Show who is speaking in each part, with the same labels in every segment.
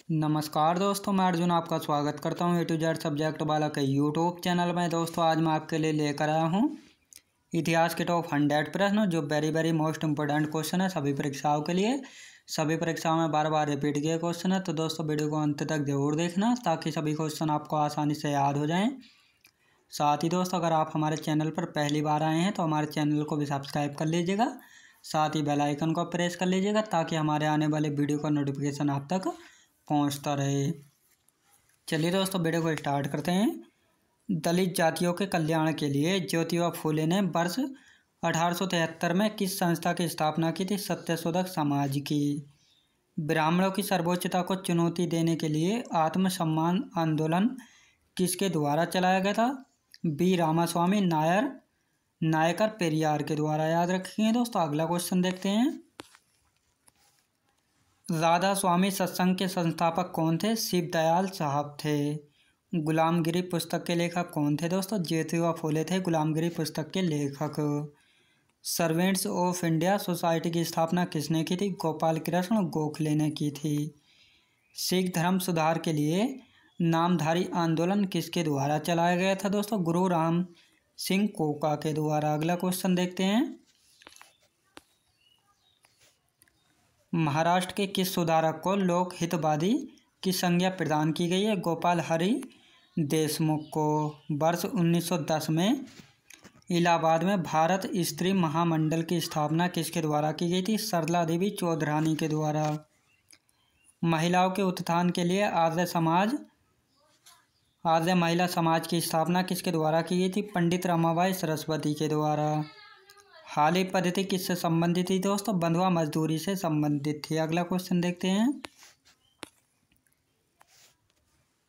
Speaker 1: नमस्कार दोस्तों, मैं अर्जुन आपका स्वागत करता हूं A to Z सब्जेक्ट वाला के यूट्यूब चैनल में। दोस्तों आज मैं आपके लिए लेकर आया हूं इतिहास के टॉप 100 प्रश्न जो वेरी मोस्ट इंपॉर्टेंट क्वेश्चन है सभी परीक्षाओं के लिए। सभी परीक्षाओं में बार बार रिपीट किए क्वेश्चन है, तो दोस्तों वीडियो को अंत तक जरूर देखना ताकि सभी क्वेश्चन आपको आसानी से याद हो जाएँ। साथ ही दोस्तों अगर आप हमारे चैनल पर पहली बार आए हैं तो हमारे चैनल को भी सब्सक्राइब कर लीजिएगा, साथ ही बेल आइकन को प्रेस कर लीजिएगा ताकि हमारे आने वाले वीडियो का नोटिफिकेशन आप तक पहुंचता रहे। चलिए दोस्तों वीडियो को स्टार्ट करते हैं। दलित जातियों के कल्याण के लिए ज्योतिबा फूले ने वर्ष 1873 में किस संस्था की स्थापना की थी? सत्यशोधक समाज की। ब्राह्मणों की सर्वोच्चता को चुनौती देने के लिए आत्मसम्मान आंदोलन किसके द्वारा चलाया गया था? बी रामास्वामी नायकर पेरियार के द्वारा। याद रखिए दोस्तों। अगला क्वेश्चन देखते हैं। राधा स्वामी सत्संग के संस्थापक कौन थे? शिव दयाल साहब थे। गुलामगिरी पुस्तक के लेखक कौन थे दोस्तों? ज्योतिबा फूले थे गुलामगिरी पुस्तक के लेखक। सर्वेंट्स ऑफ इंडिया सोसाइटी की स्थापना किसने की थी? गोपाल कृष्ण गोखले ने की थी। सिख धर्म सुधार के लिए नामधारी आंदोलन किसके द्वारा चलाया गया था दोस्तों? गुरु राम सिंह कोका के द्वारा। अगला क्वेश्चन देखते हैं। महाराष्ट्र के किस सुधारक को लोक हितवादी की संज्ञा प्रदान की गई है? गोपाल हरि देशमुख को। वर्ष 1910 में इलाहाबाद में भारत स्त्री महामंडल की स्थापना किसके द्वारा की गई थी? सरला देवी चौधरानी के द्वारा। महिलाओं के उत्थान के लिए आर्य महिला समाज की स्थापना किसके द्वारा की गई थी? पंडित रमाबाई सरस्वती के द्वारा। हाली पद्धति किससे संबंधित थी दोस्तों? बंधुआ मजदूरी से संबंधित थी। अगला क्वेश्चन देखते हैं।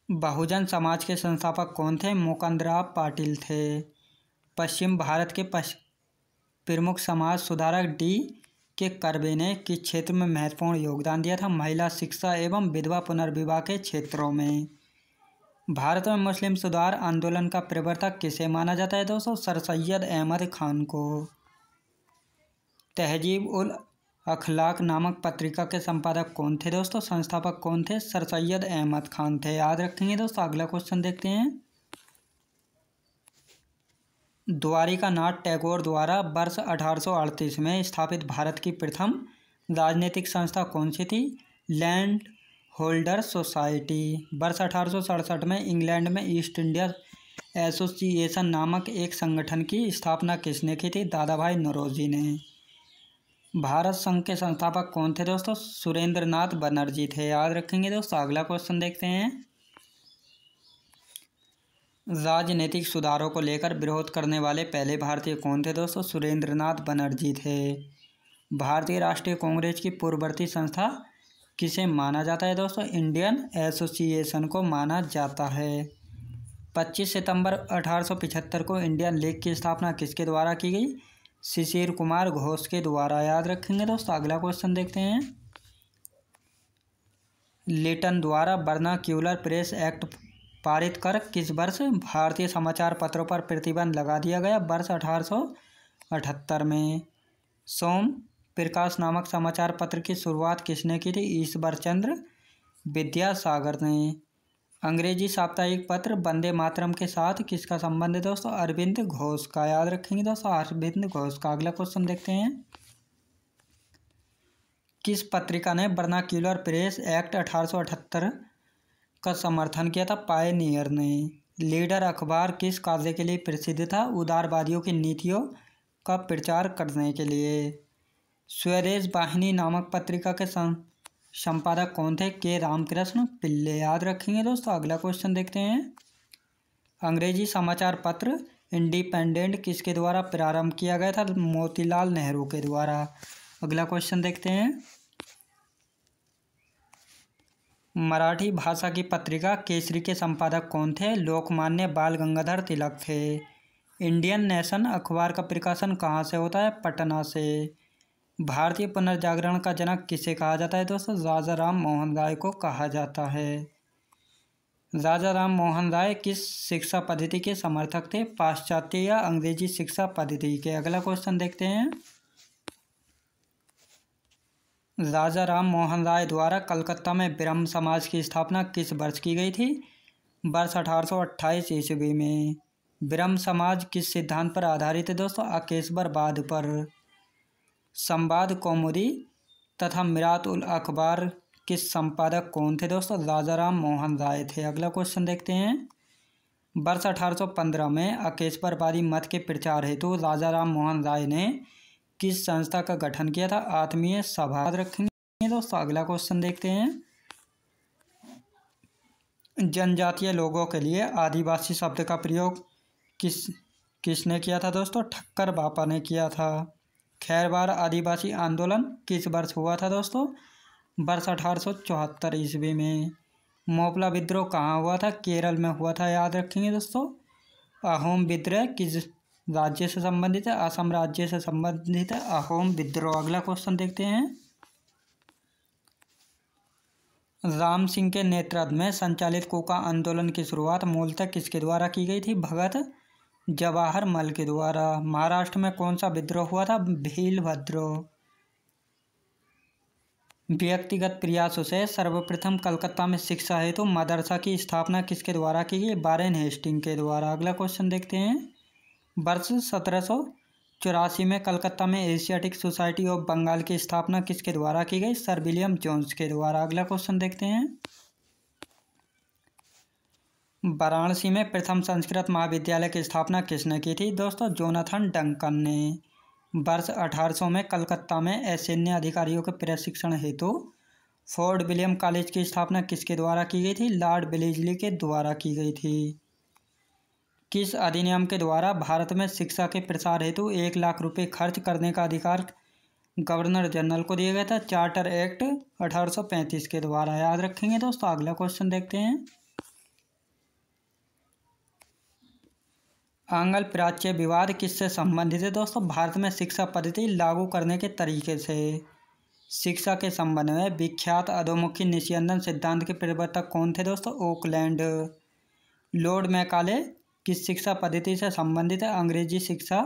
Speaker 1: बहुजन समाज के संस्थापक कौन थे? मुकुंदराव पाटिल थे। पश्चिम भारत के प्रमुख समाज सुधारक डी के कर्वे ने किस क्षेत्र में महत्वपूर्ण योगदान दिया था? महिला शिक्षा एवं विधवा पुनर्विवाह के क्षेत्रों में। भारत में मुस्लिम सुधार आंदोलन का प्रवर्तक किसे माना जाता है दोस्तों? सर सैयद अहमद खान को। तहजीब उल अखलाक नामक पत्रिका के संपादक कौन थे दोस्तों? संस्थापक कौन थे? सर सैयद अहमद खान थे। याद रखेंगे दोस्तों। अगला क्वेश्चन देखते हैं। द्वारिकानाथ टैगोर द्वारा वर्ष 1838 में स्थापित भारत की प्रथम राजनीतिक संस्था कौन सी थी? Land holder society. वर्ष 1867 में इंग्लैंड में ईस्ट इंडिया एसोसिएशन नामक एक संगठन की स्थापना किसने की थी? दादाभाई नौरोजी ने। भारत संघ के संस्थापक कौन थे दोस्तों? सुरेंद्र नाथ बनर्जी थे। याद रखेंगे दोस्तों। अगला क्वेश्चन देखते हैं। राजनीतिक सुधारों को लेकर विरोध करने वाले पहले भारतीय कौन थे दोस्तों? सुरेंद्र नाथ बनर्जी थे। भारतीय राष्ट्रीय कांग्रेस की पूर्ववर्ती संस्था किसे माना जाता है दोस्तों? इंडियन एसोसिएशन को माना जाता है। 25 सितंबर 1875 को इंडियन लीग की स्थापना किसके द्वारा की गई? शिशिर कुमार घोष के द्वारा। याद रखेंगे दोस्तों। अगला क्वेश्चन देखते हैं। लिटन द्वारा वर्नाक्यूलर प्रेस एक्ट पारित कर किस वर्ष भारतीय समाचार पत्रों पर प्रतिबंध लगा दिया गया? वर्ष 1878 में। सोम प्रकाश नामक समाचार पत्र की शुरुआत किसने की थी? ईश्वर चंद्र विद्यासागर ने। अंग्रेजी साप्ताहिक पत्र वंदे मातरम के साथ किसका संबंध है दोस्तों? अरविंद घोष का। याद रखेंगे दोस्तों। अरविंद घोष का। अगला क्वेश्चन देखते हैं। किस पत्रिका ने वर्नाक्यूलर प्रेस एक्ट 1878 का समर्थन किया था? पायनियर ने। लीडर अखबार किस कार्य के लिए प्रसिद्ध था? उदारवादियों की नीतियों का प्रचार करने के लिए। स्वदेश वाहिनी नामक पत्रिका के संपादक कौन थे? के रामकृष्ण पिल्ले। याद रखेंगे दोस्तों। अगला क्वेश्चन देखते हैं। अंग्रेजी समाचार पत्र इंडिपेंडेंट किसके द्वारा प्रारंभ किया गया था? मोतीलाल नेहरू के द्वारा। अगला क्वेश्चन देखते हैं। मराठी भाषा की पत्रिका केसरी के संपादक कौन थे? लोकमान्य बाल गंगाधर तिलक थे। इंडियन नेशन अखबार का प्रकाशन कहाँ से होता है? पटना से। भारतीय पुनर्जागरण का जनक किसे कहा जाता है दोस्तों? राजा राम मोहन राय को कहा जाता है। राजा राम मोहन राय किस शिक्षा पद्धति के समर्थक थे? पाश्चात्य या अंग्रेजी शिक्षा पद्धति के। अगला क्वेश्चन देखते हैं। राजा राम मोहन राय द्वारा कलकत्ता में ब्रह्म समाज की स्थापना किस वर्ष की गई थी? वर्ष 1828 ईस्वी में। ब्रह्म समाज किस सिद्धांत पर आधारित है दोस्तों? अकेश्वरवाद पर। संवाद कौमुदी तथा मिरात उल अखबार के संपादक कौन थे दोस्तों? राजा राम मोहन राय थे। अगला क्वेश्चन देखते हैं। वर्ष 1815 में अकेश्वरवादी मत के प्रचार हेतु राजा राम मोहन राय ने किस संस्था का गठन किया था? आत्मीय सभा। याद रखेंगे दोस्तों। अगला क्वेश्चन देखते हैं। जनजातीय लोगों के लिए आदिवासी शब्द का प्रयोग किसने किया था दोस्तों? ठक्कर बापा ने किया था। खैरवार आदिवासी आंदोलन किस वर्ष हुआ था दोस्तों? वर्ष 1874 ईस्वी में। मोपला विद्रोह कहाँ हुआ था? केरल में हुआ था। याद रखेंगे दोस्तों। अहोम विद्रोह किस राज्य से संबंधित है? असम राज्य से संबंधित है अहोम विद्रोह। अगला क्वेश्चन देखते हैं। राम सिंह के नेतृत्व में संचालित कोका आंदोलन की शुरुआत मूलतः किसके द्वारा की गई थी? भगत जवाहर मल के द्वारा। महाराष्ट्र में कौन सा विद्रोह हुआ था? भील विद्रोह। व्यक्तिगत प्रयासों से सर्वप्रथम कलकत्ता में शिक्षा हेतु मदरसा की स्थापना किसके द्वारा की गई? वारेन हेस्टिंग के द्वारा। अगला क्वेश्चन देखते हैं। वर्ष 1784 में कलकत्ता में एशियाटिक सोसाइटी ऑफ बंगाल की स्थापना किसके द्वारा की गई? सर विलियम जोन्स के द्वारा। अगला क्वेश्चन देखते हैं। वाराणसी में प्रथम संस्कृत महाविद्यालय की स्थापना किसने की थी दोस्तों? जोनाथन डंकन ने। वर्ष 1800 में कलकत्ता में सैन्य अधिकारियों के प्रशिक्षण हेतु फोर्ट विलियम कॉलेज की स्थापना किसके द्वारा की गई थी? लॉर्ड वेलेस्ली के द्वारा की गई थी। किस अधिनियम के द्वारा भारत में शिक्षा के प्रसार हेतु 1 लाख रुपए खर्च करने का अधिकार गवर्नर जनरल को दिया गया था? चार्टर एक्ट 1835 के द्वारा। याद रखेंगे दोस्तों। अगला क्वेश्चन देखते हैं। आंग्ल प्राच्य विवाद किससे संबंधित है दोस्तों? भारत में शिक्षा पद्धति लागू करने के तरीके से। शिक्षा के संबंध में विख्यात अधोमुखी निस्यंदन सिद्धांत के प्रवर्तक कौन थे दोस्तों? ओकलैंड। लॉर्ड मैकाले किस शिक्षा पद्धति से संबंधित है? अंग्रेजी शिक्षा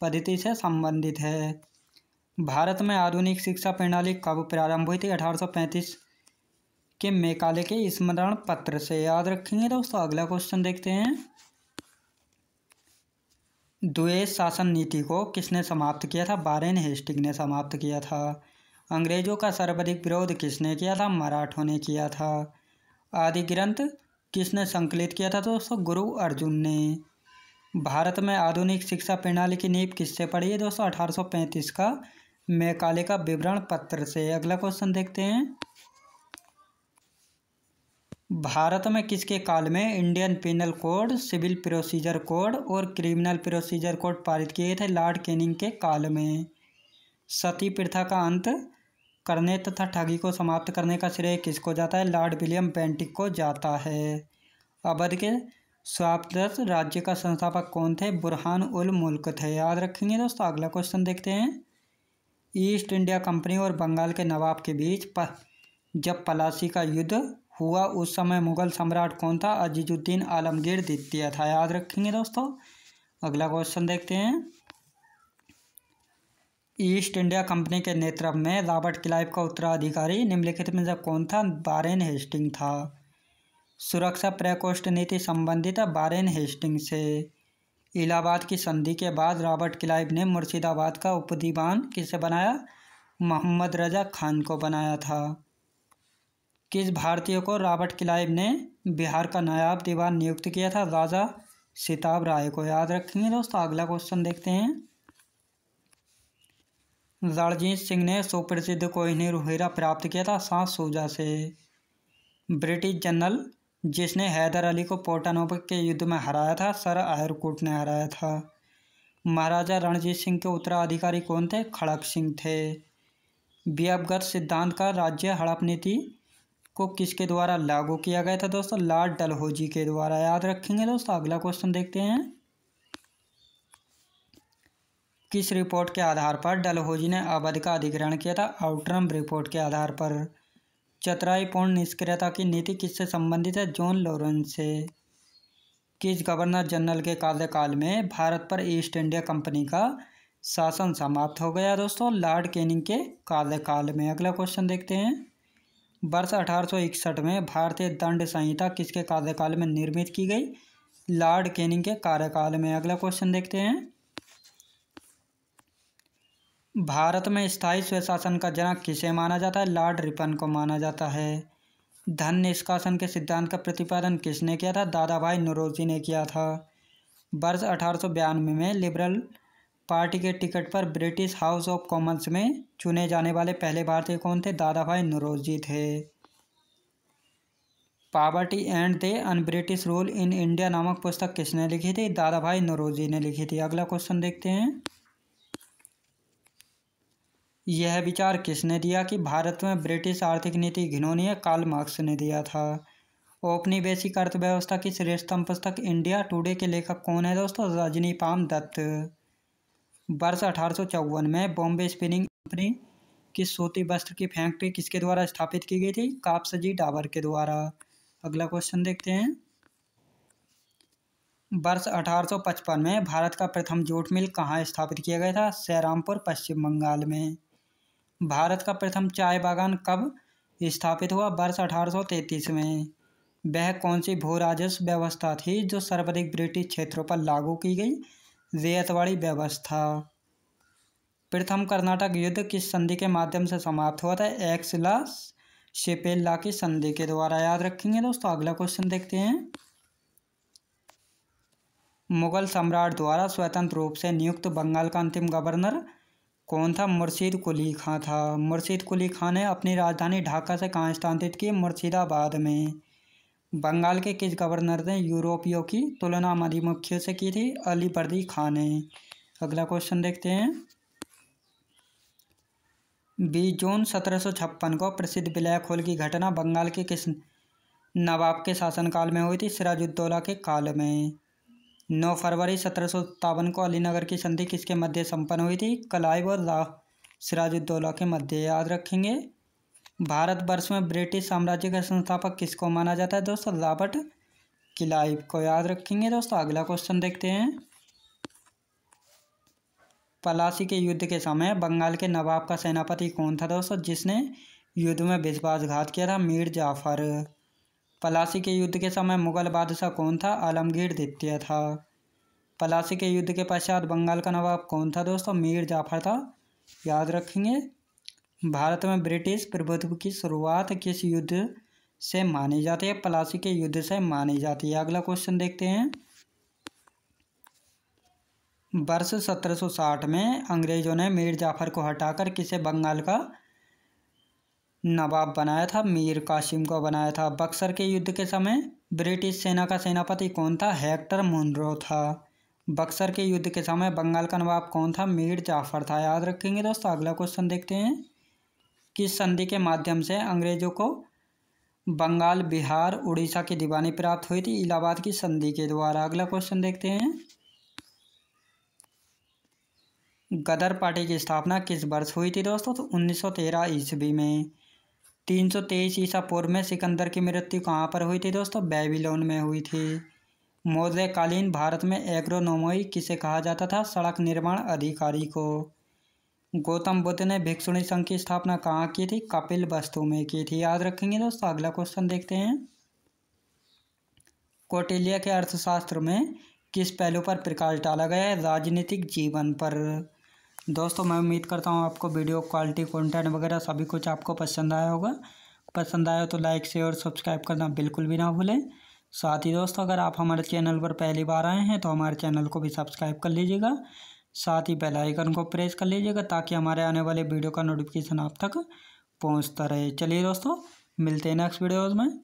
Speaker 1: पद्धति से संबंधित है। भारत में आधुनिक शिक्षा प्रणाली कब प्रारंभ हुई थी? 1835 के मैकाले के स्मरण पत्र से। याद रखेंगे दोस्तों। अगला क्वेश्चन देखते हैं। द्वेष शासन नीति को किसने समाप्त किया था? वारेन हेस्टिंग ने समाप्त किया था। अंग्रेजों का सर्वाधिक विरोध किसने किया था? मराठों ने किया था। आदि ग्रंथ किसने संकलित किया था दोस्तों? गुरु अर्जुन ने। भारत में आधुनिक शिक्षा प्रणाली की नींव किससे पड़ी है दोस्तों? 1835 का मैकाले का विवरण पत्र से। अगला क्वेश्चन देखते हैं। भारत में किसके काल में Indian penal code, civil procedure code और क्रिमिनल प्रोसीजर कोड पारित किए थे? लॉर्ड कैनिंग के काल में। सती प्रथा का अंत करने तथा ठगी को समाप्त करने का श्रेय किसको जाता है? लॉर्ड विलियम बेंटिक को जाता है। अवध के स्वायत्त राज्य का संस्थापक कौन थे? बुरहान उल मुल्क थे। याद रखेंगे दोस्तों। अगला क्वेश्चन देखते हैं। ईस्ट इंडिया कंपनी और बंगाल के नवाब के बीच जब पलासी का युद्ध हुआ उस समय मुगल सम्राट कौन था? अजीजुद्दीन आलमगीर द्वितीय था। याद रखेंगे दोस्तों। अगला क्वेश्चन देखते हैं। ईस्ट इंडिया कंपनी के नेतृत्व में रॉबर्ट क्लाइव का उत्तराधिकारी निम्नलिखित में से कौन था? वारेन हेस्टिंग था। सुरक्षा प्रकोष्ठ नीति संबंधित है वारेन हेस्टिंग से। इलाहाबाद की संधि के बाद रॉबर्ट क्लाइव ने मुर्शिदाबाद का उपदीवान किसे बनाया? मोहम्मद रजा खान को बनाया था। किस भारतीय को रॉबर्ट क्लाइव ने बिहार का नायब दीवान नियुक्त किया था? राजा सिताब राय को। याद रखेंगे दोस्तों। अगला क्वेश्चन देखते हैं। रणजीत सिंह ने सुप्रसिद्ध कोहिनूर हीरा प्राप्त किया था शाह शुजा से। ब्रिटिश जनरल जिसने हैदर अली को पोर्टानोवो के युद्ध में हराया था? सर आयरकुट ने हराया था। महाराजा रणजीत सिंह के उत्तराधिकारी कौन थे? खड़क सिंह थे। व्यवगत सिद्धांत का राज्य हड़प नीति को किसके द्वारा लागू किया गया था दोस्तों? लॉर्ड डलहौजी के द्वारा। याद रखेंगे दोस्तों। अगला क्वेश्चन देखते हैं। किस रिपोर्ट के आधार पर डलहौजी ने अवध का अधिग्रहण किया था? आउटरम रिपोर्ट के आधार पर। चतुराई पूर्ण निष्क्रियता की नीति किससे संबंधित है? जॉन लॉरेंस से। किस गवर्नर जनरल के कार्यकाल में भारत पर ईस्ट इंडिया कंपनी का शासन समाप्त हो गया दोस्तों लॉर्ड कैनिंग के कार्यकाल में। अगला क्वेश्चन देखते हैं। वर्ष 1861 में भारतीय दंड संहिता किसके कार्यकाल में निर्मित की गई? लॉर्ड कैनिंग के कार्यकाल में। अगला क्वेश्चन देखते हैं। भारत में स्थायी स्वशासन का जनक किसे माना जाता है? लॉर्ड रिपन को माना जाता है। धन निष्कासन के सिद्धांत का प्रतिपादन किसने किया था? दादा भाई नौरोजी ने किया था। वर्ष 1892 में लिबरल पार्टी के टिकट पर ब्रिटिश हाउस ऑफ कॉमन्स में चुने जाने वाले पहले भारतीय कौन थे? दादा भाई नौरोजी थे। Poverty and the un British rule in India नामक पुस्तक किसने लिखी थी? दादा भाई नौरोजी ने लिखी थी। अगला क्वेश्चन देखते हैं। यह विचार किसने दिया कि भारत में ब्रिटिश आर्थिक नीति घिनौनी है? कार्ल मार्क्स ने दिया था। औपनिवेशिक अर्थव्यवस्था की श्रेष्ठतम पुस्तक इंडिया टुडे के लेखक कौन है दोस्तों? रजनीपाल दत्त। वर्ष 1854 में बॉम्बे स्पिनिंग कंपनी की सूती वस्त्र की फैक्ट्री किसके द्वारा स्थापित की गई थी? कापसजी डाबर के द्वारा। अगला क्वेश्चन देखते हैं। वर्ष 1855 में भारत का प्रथम जूट मिल कहाँ स्थापित किया गया था? श्रीरामपुर पश्चिम बंगाल में। भारत का प्रथम चाय बागान कब स्थापित हुआ? वर्ष 1833 में। वह कौन सी भू राजस्व व्यवस्था थी जो सर्वाधिक ब्रिटिश क्षेत्रों पर लागू की गई? रैयतवाड़ी व्यवस्था। प्रथम कर्नाटक युद्ध किस संधि के माध्यम से समाप्त हुआ था? एक्स-ला-शिपेल-ला की संधि के द्वारा। याद रखेंगे दोस्तों। अगला क्वेश्चन देखते हैं। मुगल सम्राट द्वारा स्वतंत्र रूप से नियुक्त बंगाल का अंतिम गवर्नर कौन था? मुर्शीद कुली खां था। मुर्शीद कुली खां ने अपनी राजधानी ढाका से कहाँ स्थानांतरित की? मुर्शिदाबाद में। बंगाल के किस गवर्नर ने यूरोपियों की तुलना मधुमक्खियों से की थी? अलीवर्दी खां ने। अगला क्वेश्चन देखते हैं। 20 जून 1756 को प्रसिद्ध ब्लैक होल की घटना बंगाल के किस नवाब के शासनकाल में हुई थी? सिराजुद्दौला के काल में। 9 फरवरी 1757 को अलीनगर की संधि किसके मध्य संपन्न हुई थी? क्लाइव और सिराजुद्दौला के मध्य। याद रखेंगे। भारतवर्ष में ब्रिटिश साम्राज्य का संस्थापक किसको माना जाता है दोस्तों? रॉबर्ट क्लाइव को। याद रखेंगे दोस्तों। अगला क्वेश्चन देखते हैं। पलासी के युद्ध के समय बंगाल के नवाब का सेनापति कौन था दोस्तों जिसने युद्ध में विश्वासघात किया था? मीर जाफर। पलासी के युद्ध के समय मुगल बादशाह कौन था? आलमगीर द्वितीय था। पलासी के युद्ध के पश्चात बंगाल का नवाब कौन था दोस्तों? मीर जाफर था। याद रखेंगे। भारत में ब्रिटिश प्रभुत्व की शुरुआत किस युद्ध से मानी जाती है? पलासी के युद्ध से मानी जाती है। अगला क्वेश्चन देखते हैं। वर्ष 1760 में अंग्रेजों ने मीर जाफर को हटाकर किसे बंगाल का नवाब बनाया था? मीर कासिम को बनाया था। बक्सर के युद्ध के समय ब्रिटिश सेना का सेनापति कौन था? हेक्टर मुनरो था। बक्सर के युद्ध के समय बंगाल का नवाब कौन था? मीर जाफर था। याद रखेंगे दोस्तों। अगला क्वेश्चन देखते हैं। किस संधि के माध्यम से अंग्रेजों को बंगाल, बिहार, उड़ीसा की दीवानी प्राप्त हुई थी? इलाहाबाद की संधि के द्वारा। अगला क्वेश्चन देखते हैं। गदर पार्टी की स्थापना किस वर्ष हुई थी दोस्तों? तो 1913 ईस्वी में। 323 ईसा पूर्व में सिकंदर की मृत्यु कहाँ पर हुई थी दोस्तों? बेबीलोन में हुई थी। मौर्यकालीन भारत में एग्रोनोमोई किसे कहा जाता था? सड़क निर्माण अधिकारी को। गौतम बुद्ध ने भिक्षुणी संघ की स्थापना कहाँ की थी? कपिल वस्तु में की थी। याद रखेंगे दोस्तों। अगला क्वेश्चन देखते हैं। कौटिल्य के अर्थशास्त्र में किस पहलू पर प्रकाश डाला गया है? राजनीतिक जीवन पर। दोस्तों मैं उम्मीद करता हूँ आपको वीडियो क्वालिटी, कंटेंट वगैरह सभी कुछ आपको पसंद आया होगा। पसंद आया तो लाइक, शेयर और सब्सक्राइब करना बिल्कुल भी ना भूलें। साथ ही दोस्तों अगर आप हमारे चैनल पर पहली बार आए हैं तो हमारे चैनल को भी सब्सक्राइब कर लीजिएगा। साथ ही बेल आइकन को प्रेस कर लीजिएगा ताकि हमारे आने वाले वीडियो का नोटिफिकेशन आप तक पहुँचता रहे। चलिए दोस्तों मिलते हैं नेक्स्ट वीडियोज़ में।